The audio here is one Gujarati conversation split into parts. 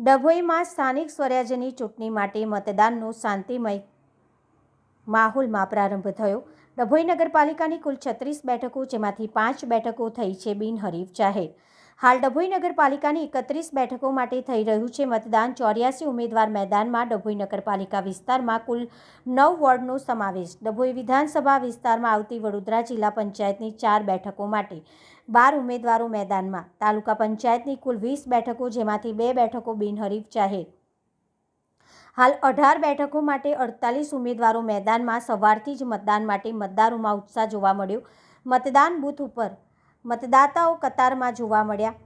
ડભોઈમાં સ્થાનિક સ્વરાજ્યની ચૂંટણી માટે મતદાનનો શાંતિમય માહોલમાં પ્રારંભ થયો। ડભોઈ નગરપાલિકાની કુલ 36 બેઠકો, જેમાંથી 5 બેઠકો થઈ છે બિનહરીફ જાહેર। હાલ ડભોઈ નગરપાલિકાની 31 બેઠકો માટે થઈ રહ્યું છે મતદાન। 84 ઉમેદવાર મેદાનમાં। ડભોઈ નગરપાલિકા વિસ્તારમાં કુલ 9 વોર્ડનો સમાવેશ। ડભોઈ વિધાનસભા વિસ્તારમાં આવતી વડોદરા જિલ્લા પંચાયતની 4 બેઠકો માટે 12 ઉમેદવારો મેદાનમાં। તાલુકા પંચાયતની કુલ 20 બેઠકો, જેમાંથી 2 બેઠકો બિનહરીફ જાહેર। હાલ 18 બેઠકો માટે 48 ઉમેદવારો મેદાનમાં। સવારથી જ મતદાન માટે મતદારોમાં ઉત્સાહ જોવા મળ્યો। મતદાન બૂથ ઉપર મતદાતાઓ કતારમાં જોવા મળ્યા।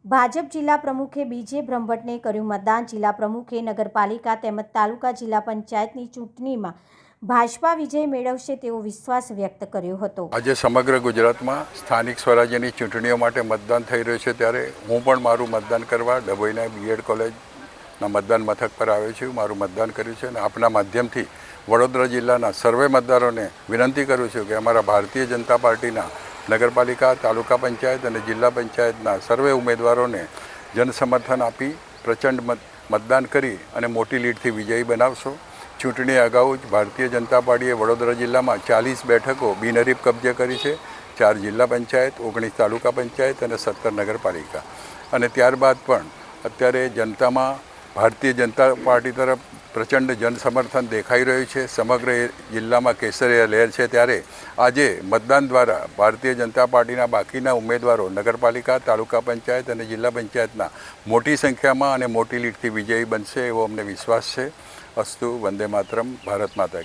ભાજપ જિલ્લા પ્રમુખે બીજે બ્રહ્મભટ્ટને કર્યું મતદાન। જિલ્લા પ્રમુખે નગરપાલિકા તેમજ તાલુકા જિલ્લા પંચાયતની ચૂંટણીમાં ભાજપા વિજય મેળવશે તેવો વિશ્વાસ વ્યક્ત કર્યો હતો। આજે સમગ્ર ગુજરાતમાં સ્થાનિક સ્વરાજ્યની ચૂંટણીઓ માટે મતદાન થઈ રહ્યું છે, ત્યારે હું પણ મારું મતદાન કરવા ડભોઈના બીએડ કોલેજના મતદાન મથક પર આવ્યો છું। મારું મતદાન કર્યું છે અને આપના માધ્યમથી વડોદરા જિલ્લાના સર્વે મતદારોને વિનંતી કરું છું કે અમારા ભારતીય જનતા પાર્ટીના નગરપાલિકા, તાલુકા પંચાયત અને જિલ્લા પંચાયતના સર્વે ઉમેદવારોને જનસમર્થન આપી પ્રચંડ મતદાન કરી અને મોટી લીડથી વિજયી બનાવશો। ચૂંટણી અગાઉ જ ભારતીય જનતા પાર્ટીએ વડોદરા જિલ્લામાં 40 બેઠકો બિનહરીફ કબજે કરી છે। 4 જિલ્લા પંચાયત, 19 તાલુકા પંચાયત અને 17 નગરપાલિકા। અને ત્યારબાદ પણ અત્યારે જનતામાં ભારતીય જનતા પાર્ટી તરફ પ્રચંડ જનસમર્થન દેખાઈ રહ્યું છે। સમગ્ર જિલ્લામાં કેસરીયા લહેર છે। ત્યારે આજે મતદાન દ્વારા ભારતીય જનતા પાર્ટીના બાકીના ઉમેદવારો નગરપાલિકા, તાલુકા પંચાયત અને જિલ્લા પંચાયતના મોટી સંખ્યામાં અને મોટી લીડથી વિજયી બનશે એવો અમને વિશ્વાસ છે। અસ્તુ, વંદે માતરમ, ભારત માતા।